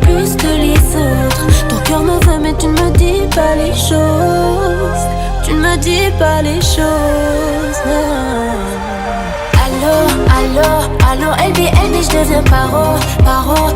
plus que les autres. Ton cœur me veut mais tu ne me dis pas les choses. Tu ne me dis pas les choses, non. Allô, allô, allô, LB, je deviens paro, paro.